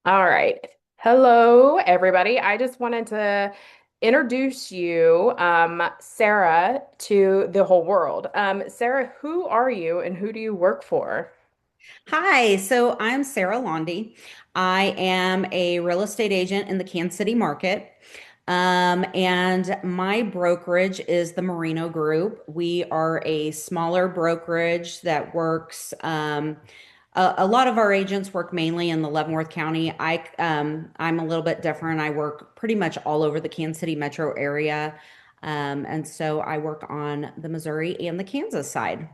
All right. Hello, everybody. I just wanted to introduce you, Sarah, to the whole world. Sarah, who are you and who do you work for? Hi, so I'm Sarah Laundy. I am a real estate agent in the Kansas City market. And my brokerage is the Marino Group. We are a smaller brokerage that works, a lot of our agents work mainly in the Leavenworth County. I'm a little bit different. I work pretty much all over the Kansas City metro area. And so I work on the Missouri and the Kansas side.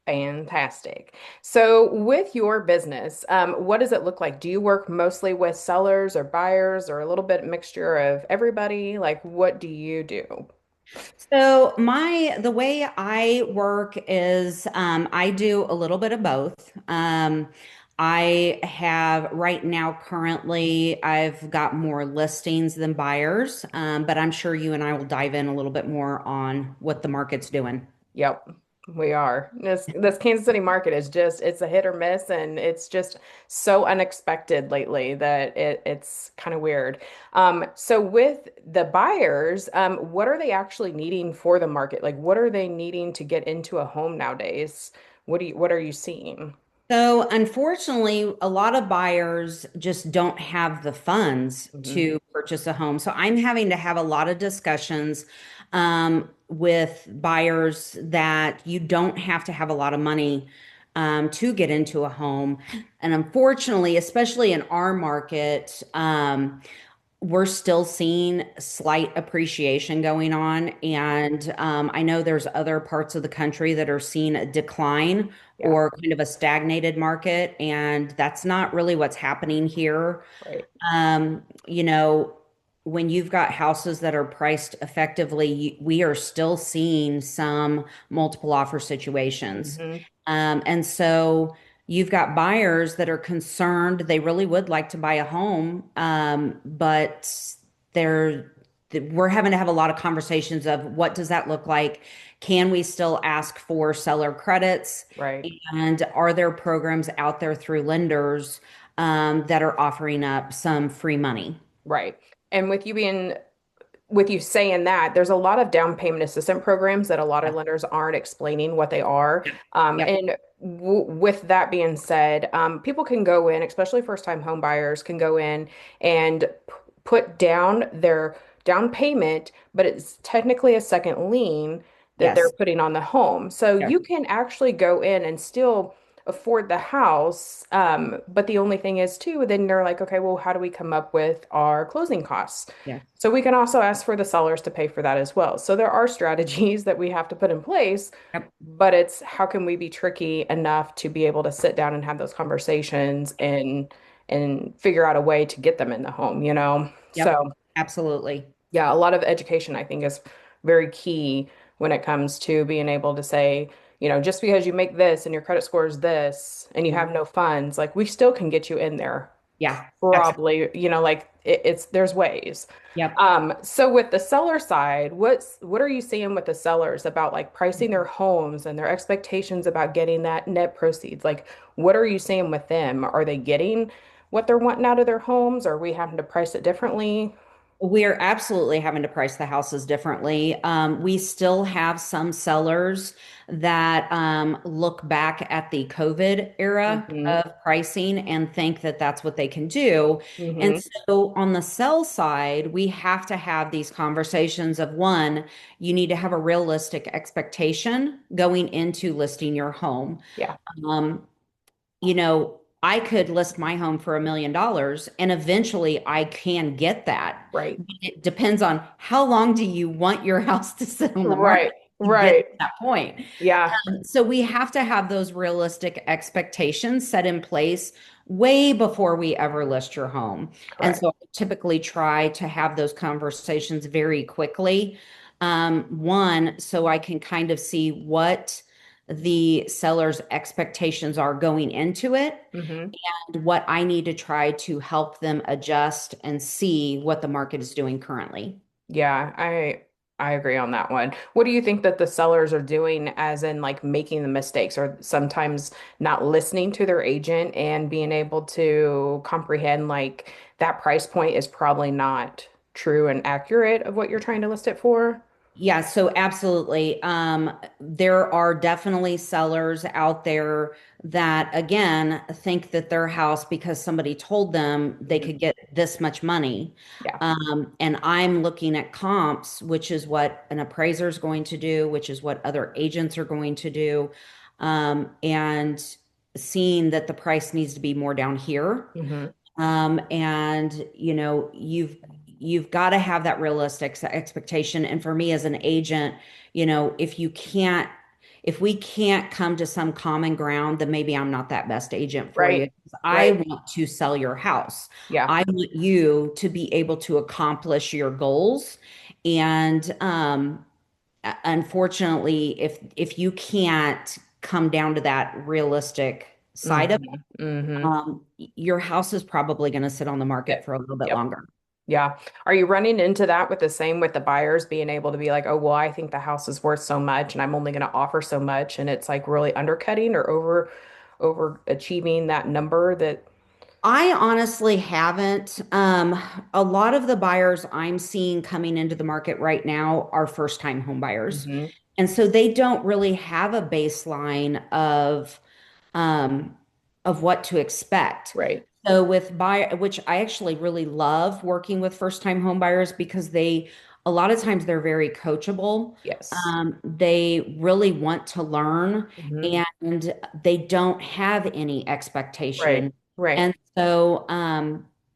Fantastic. So, with your business, what does it look like? Do you work mostly with sellers or buyers or a little bit mixture of everybody? Like, what do you do? So the way I work is I do a little bit of both. I have right now currently I've got more listings than buyers, but I'm sure you and I will dive in a little bit more on what the market's doing. Yep, we are. This Kansas City market is just it's a hit or miss and it's just so unexpected lately that it's kind of weird. So with the buyers, what are they actually needing for the market? Like what are they needing to get into a home nowadays? What are you seeing? So, unfortunately, a lot of buyers just don't have the funds Hmm. to purchase a home. So, I'm having to have a lot of discussions with buyers that you don't have to have a lot of money to get into a home. And unfortunately, especially in our market, we're still seeing slight appreciation going on. And I know there's other parts of the country that are seeing a decline Yeah, or kind of a stagnated market. And that's not really what's happening here. right. You know, when you've got houses that are priced effectively, we are still seeing some multiple offer situations. Hmm. And so you've got buyers that are concerned. They really would like to buy a home, but they're we're having to have a lot of conversations of what does that look like? Can we still ask for seller credits? Right, And are there programs out there through lenders that are offering up some free money? right. And with you saying that, there's a lot of down payment assistance programs that a lot of Yep. lenders aren't explaining what they are. Yep. And w with that being said, people can go in, especially first-time home buyers, can go in and put down their down payment, but it's technically a second lien that they're Yes. putting on the home. So Yep. you can actually go in and still afford the house. But the only thing is, too, then they're like, okay, well, how do we come up with our closing costs? Yeah. So we can also ask for the sellers to pay for that as well. So there are strategies that we have to put in place, Yep. but it's how can we be tricky enough to be able to sit down and have those conversations and figure out a way to get them in the home, you know? Yep. So Absolutely. yeah, a lot of education I think is very key when it comes to being able to say, just because you make this and your credit score is this and you Mhm. have no funds, like we still can get you in there. Yeah. Absolutely. Probably, like it's there's ways. Yep. So with the seller side, what are you seeing with the sellers about like pricing their homes and their expectations about getting that net proceeds? Like, what are you seeing with them? Are they getting what they're wanting out of their homes? Are we having to price it differently? We are absolutely having to price the houses differently. We still have some sellers that look back at the COVID era Hmm. of pricing and think that that's what they can do. And Hmm. so on the sell side, we have to have these conversations of one, you need to have a realistic expectation going into listing your home. Yeah, Um, I could list my home for $1 million and eventually I can get that. right. It depends on how long do you want your house to sit on the Right. market to get to Right. that point. Yeah. So we have to have those realistic expectations set in place way before we ever list your home. And Correct. so I typically try to have those conversations very quickly. One, so I can kind of see what the seller's expectations are going into it Hmm. and what I need to try to help them adjust and see what the market is doing currently. Yeah, I agree on that one. What do you think that the sellers are doing, as in like making the mistakes, or sometimes not listening to their agent and being able to comprehend like that price point is probably not true and accurate of what you're trying to list it for? Yeah, so absolutely. There are definitely sellers out there that, again, think that their house, because somebody told them they Mhm. could get this much money. Yeah. And I'm looking at comps, which is what an appraiser is going to do, which is what other agents are going to do, and seeing that the price needs to be more down here. Hmm. And you've got to have that realistic expectation. And for me as an agent, if we can't come to some common ground, then maybe I'm not that best agent for you. Right. 'Cause I Right. want to sell your house. Yeah. I want you to be able to accomplish your goals. And unfortunately, if you can't come down to that realistic side of Hmm. Hmm. your house is probably going to sit on the market Yep. for a little bit Yep. longer. Yeah. Are you running into that with the same with the buyers being able to be like, oh, well, I think the house is worth so much and I'm only going to offer so much, and it's like really undercutting or over achieving that number that I honestly haven't. A lot of the buyers I'm seeing coming into the market right now are first-time home buyers. hmm And so they don't really have a baseline um, of what to expect. right. So with buy, which I actually really love working with first-time home buyers because a lot of times they're very coachable. Yes. They really want to learn Hmm. and they don't have any Right. expectation. Right. And so,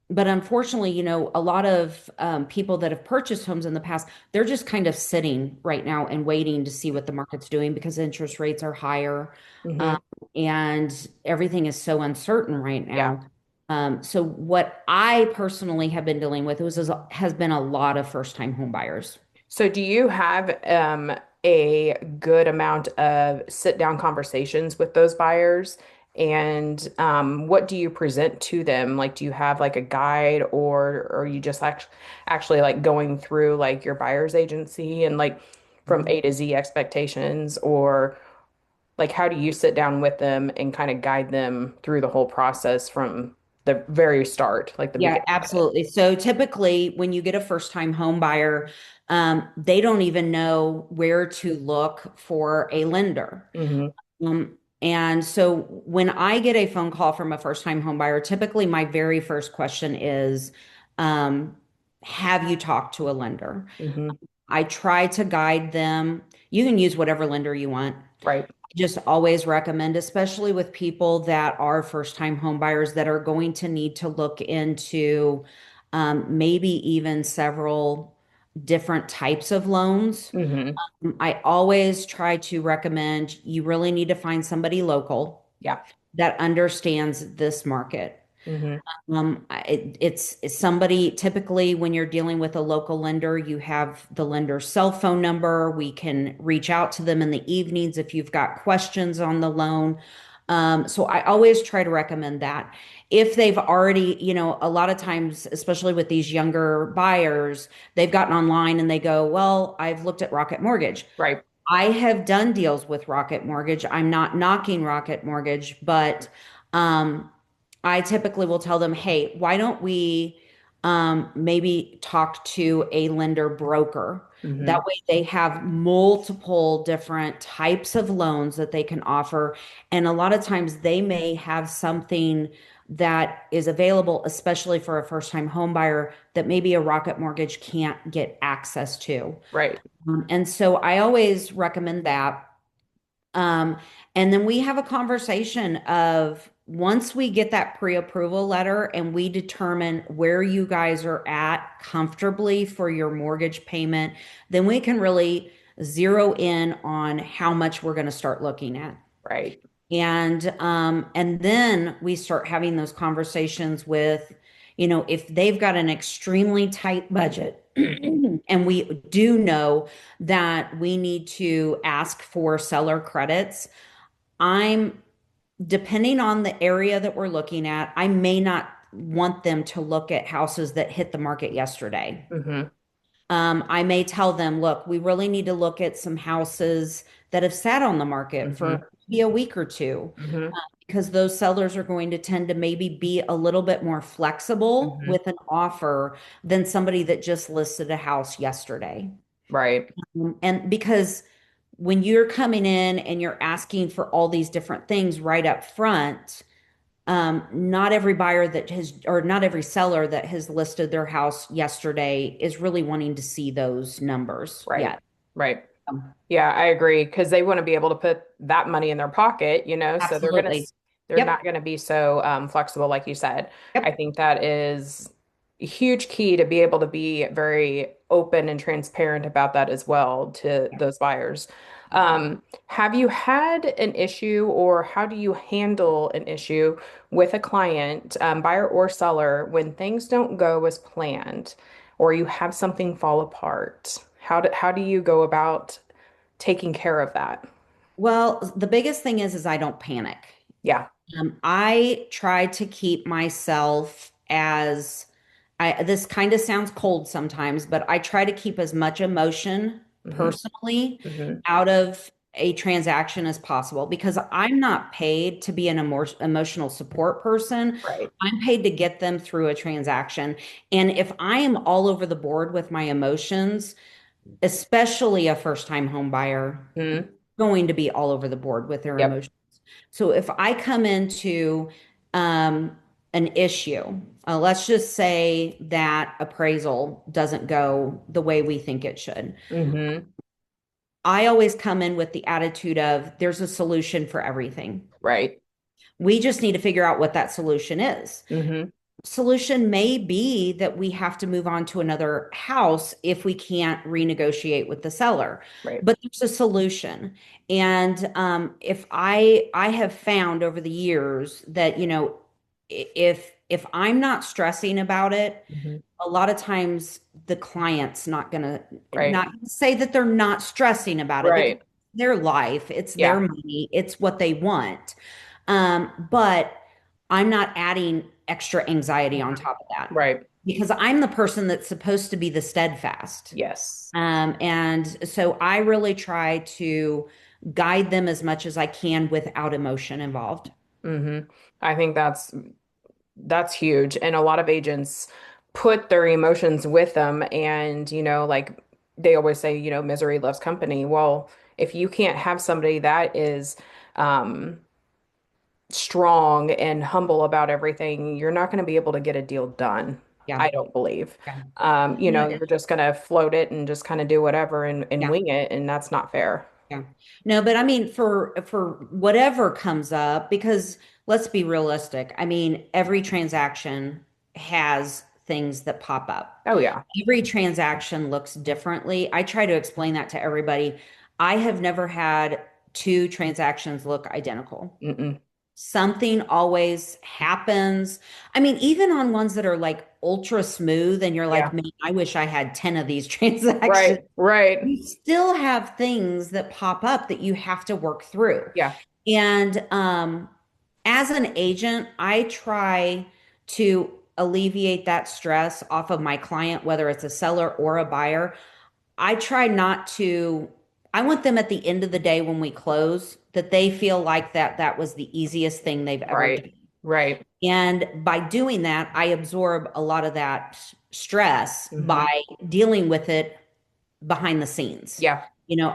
but unfortunately, a lot of people that have purchased homes in the past, they're just kind of sitting right now and waiting to see what the market's doing because interest rates are higher. Hmm. Um, and everything is so uncertain right Yeah. now. So what I personally have been dealing with has been a lot of first-time home buyers. So do you have a good amount of sit down conversations with those buyers? And what do you present to them? Like, do you have like a guide, or are you just actually like going through like your buyer's agency and like from A to Z expectations, or like how do you sit down with them and kind of guide them through the whole process from the very start, like the Yeah, beginning of it? absolutely. So typically, when you get a first-time home buyer, they don't even know where to look for a lender. Hmm. And so when I get a phone call from a first-time home buyer, typically my very first question is, um, have you talked to a lender? Hmm. I try to guide them. You can use whatever lender you want. Right. Just always recommend, especially with people that are first-time home buyers that are going to need to look into maybe even several different types of loans. Hmm. I always try to recommend you really need to find somebody local Yeah. that understands this market. Hmm. It's somebody typically when you're dealing with a local lender, you have the lender's cell phone number. We can reach out to them in the evenings if you've got questions on the loan. So I always try to recommend that. If they've already, a lot of times, especially with these younger buyers, they've gotten online and they go, well, I've looked at Rocket Mortgage. Right. I have done deals with Rocket Mortgage. I'm not knocking Rocket Mortgage, but um, I typically will tell them, hey, why don't we maybe talk to a lender broker? That Hmm. way they have multiple different types of loans that they can offer. And a lot of times they may have something that is available, especially for a first-time home buyer, that maybe a Rocket Mortgage can't get access to. Right. And so I always recommend that. Um, and then we have a conversation of once we get that pre-approval letter and we determine where you guys are at comfortably for your mortgage payment, then we can really zero in on how much we're going to start looking at. Right. And then we start having those conversations with, if they've got an extremely tight budget, and we do know that we need to ask for seller credits, I'm depending on the area that we're looking at, I may not want them to look at houses that hit the market yesterday. Hmm. I may tell them, look, we really need to look at some houses that have sat on the market Hmm. for maybe a week or two, Hmm. because those sellers are going to tend to maybe be a little bit more flexible Hmm. with an offer than somebody that just listed a house yesterday. Right. And because when you're coming in and you're asking for all these different things right up front, not every buyer that has, or not every seller that has listed their house yesterday is really wanting to see those numbers Right. yet. Right. Um, Yeah, I agree because they want to be able to put that money in their pocket, so Absolutely. they're not Yep. gonna be so flexible, like you said. I Yep. think that is a huge key to be able to be very open and transparent about that as well to those buyers. Have you had an issue, or how do you handle an issue with a client, buyer or seller, when things don't go as planned, or you have something fall apart? How do you go about taking care of that? Well, the biggest thing is I don't panic. Yeah. I try to keep myself as this kind of sounds cold sometimes, but I try to keep as much emotion Hmm. personally Hmm. out of a transaction as possible because I'm not paid to be an emotional support person. Right. I'm paid to get them through a transaction. And if I am all over the board with my emotions, especially a first-time home buyer, Hmm. going to be all over the board with their Yep. emotions. So if I come into an issue, let's just say that appraisal doesn't go the way we think it should. Hmm. I always come in with the attitude of there's a solution for everything. Right. We just need to figure out what that solution is. Hmm. Solution may be that we have to move on to another house if we can't renegotiate with the seller, Right. but there's a solution. And if I have found over the years that if I'm not stressing about it, Hmm. a lot of times the client's not gonna Right. not gonna say that they're not stressing about it because Right. it's their life, it's their Yeah. money, it's what they want. But I'm not adding extra anxiety on Hmm. top of that Right. because I'm the person that's supposed to be the steadfast. Yes. And so I really try to guide them as much as I can without emotion involved. Hmm. I think that's huge. And a lot of agents put their emotions with them, and like they always say, misery loves company. Well, if you can't have somebody that is um strong and humble about everything, you're not going to be able to get a deal done. Yeah. I don't believe. Yeah. No, You're just going to float it and just kind of do whatever and yeah. wing it, and that's not fair. Yeah. No, but I mean for whatever comes up, because let's be realistic. I mean, every transaction has things that pop up. Oh yeah. Every transaction looks differently. I try to explain that to everybody. I have never had two transactions look identical. Mm-mm. Something always happens. I mean, even on ones that are like ultra smooth, and you're like, Yeah. man, I wish I had 10 of these transactions. Right. Right. You still have things that pop up that you have to work through. Yeah. And as an agent, I try to alleviate that stress off of my client, whether it's a seller or a buyer. I try not to, I want them at the end of the day when we close that they feel like that was the easiest thing they've ever Right. done. Right. And by doing that, I absorb a lot of that stress by Hmm. dealing with it behind the scenes. Yeah.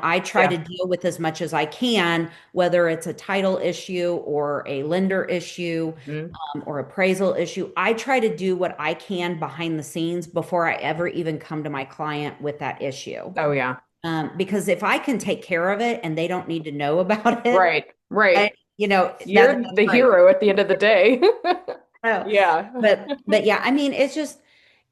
I try Yeah. to deal with as much as I can, whether it's a title issue or a lender issue, Hmm. or appraisal issue. I try to do what I can behind the scenes before I ever even come to my client with that issue. Oh yeah. Because if I can take care of it and they don't need to know about it, Right. Right. that's You're the great. hero at the end of the day. Oh, Yeah. but yeah, I mean, it's just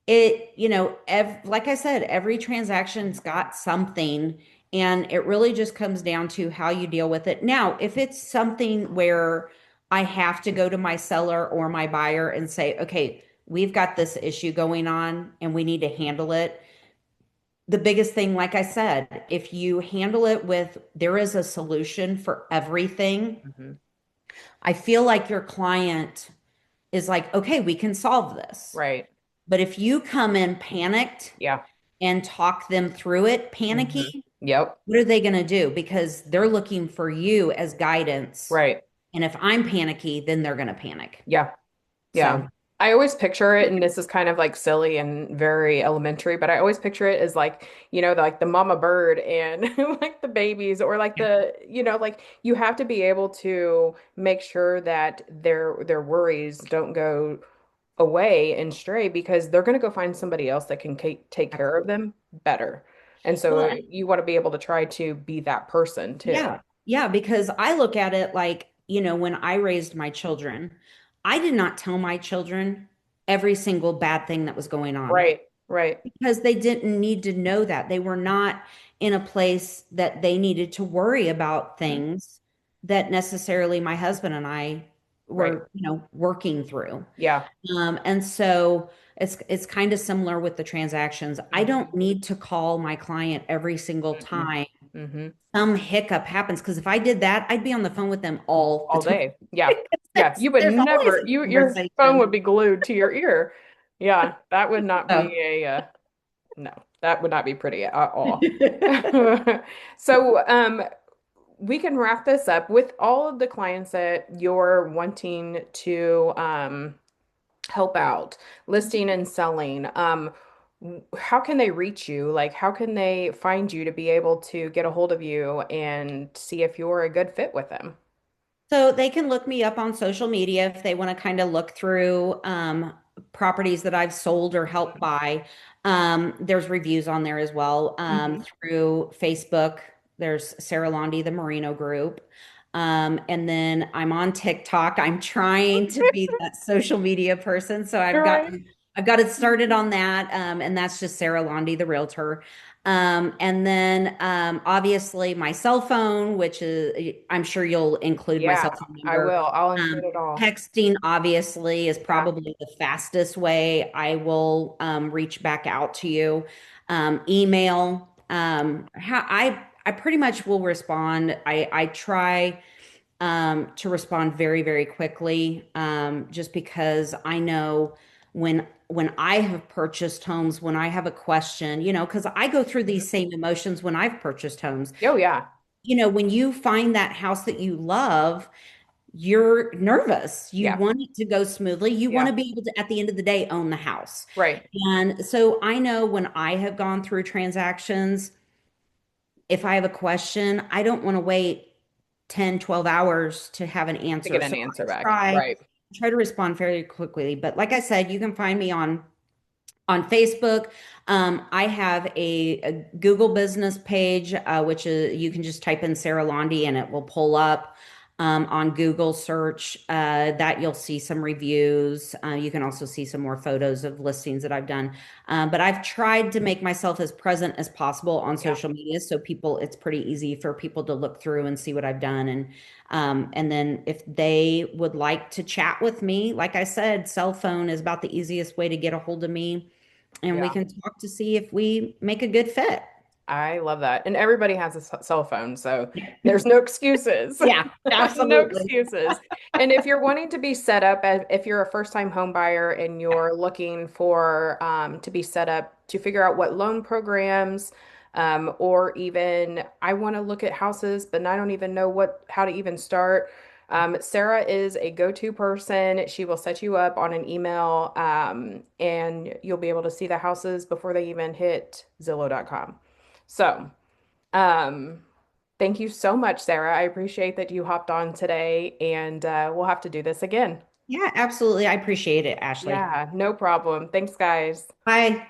like I said, every transaction's got something, and it really just comes down to how you deal with it. Now, if it's something where I have to go to my seller or my buyer and say, okay, we've got this issue going on and we need to handle it. The biggest thing, like I said, if you handle it with there is a solution for everything, Hmm. I feel like your client is like, okay, we can solve this. Right. But if you come in panicked, Yeah. and talk them through it, Hmm. panicky, Yep. what are they going to do? Because they're looking for you as guidance. Right. And if I'm panicky, then they're going to panic. Yeah. Yeah. So, I always picture it, and this is kind of like silly and very elementary, but I always picture it as like, like the mama bird and like the babies, or like like you have to be able to make sure that their worries don't go away and stray, because they're going to go find somebody else that can take care of absolutely. them better. And Well, so you want to be able to try to be that person too. yeah. Yeah, because I look at it like, when I raised my children, I did not tell my children every single bad thing that was going on Right. Right. because they didn't need to know that. They were not in a place that they needed to worry about Mhm. things that necessarily my husband and I Right. were, working through. Yeah. And so it's kind of similar with the transactions. I don't Hmm. need to call my client every single Hmm. time Hmm. some hiccup happens because if I did that, I'd be on the phone with them all the All time. day. Yeah. Yeah. You would There's always never, a your phone would conversation. be glued to your ear. Yeah. That would not be So. no, that would not be pretty at all. So, we can wrap this up with all of the clients that you're wanting to, help out, listing and selling. How can they reach you? Like, how can they find you to be able to get a hold of you and see if you're a good fit with them? So they can look me up on social media if they want to kind of look through properties that I've sold or helped buy. There's reviews on there as well. Hmm. Through Facebook, there's Sarah Laundy, the Merino Group. And then I'm on TikTok. I'm trying to be that social media person. So You're right. I've got it started on that. And that's just Sarah Laundy, the realtor. And then obviously my cell phone, which is, I'm sure you'll include my Yeah, cell phone I number. will. I'll include it all. Texting obviously is Yeah. probably the fastest way I will reach back out to you. Email. I pretty much will respond. I try to respond very, very quickly, just because I know when I have purchased homes, when I have a question, because I go through Mhm. these same emotions when I've purchased homes. Oh, yeah. When you find that house that you love, you're nervous. You Yeah. want it to go smoothly. You want Yeah. to be able to, at the end of the day, own the house. Right. And so I know when I have gone through transactions, if I have a question, I don't want to wait 10, 12 hours to have an To answer. get an So answer I back. try Right. try to respond fairly quickly. But like I said, you can find me on Facebook. I have a Google business page, which is you can just type in Sarah Laundy and it will pull up on Google search. That you'll see some reviews. You can also see some more photos of listings that I've done. But I've tried to make myself as present as possible on Yeah. social media, so it's pretty easy for people to look through and see what I've done. And then if they would like to chat with me, like I said, cell phone is about the easiest way to get a hold of me and we Yeah. can talk to see if we make a good fit. I love that. And everybody has a cell phone, so there's no excuses. Yeah, No absolutely. excuses. And if you're wanting to be set up, if you're a first-time home buyer and you're looking for to be set up to figure out what loan programs, or even I want to look at houses, but I don't even know how to even start. Sarah is a go-to person. She will set you up on an email, and you'll be able to see the houses before they even hit Zillow.com. So, um, thank you so much, Sarah. I appreciate that you hopped on today, and we'll have to do this again. Yeah, absolutely. I appreciate it, Ashley. Yeah, no problem. Thanks, guys. Bye.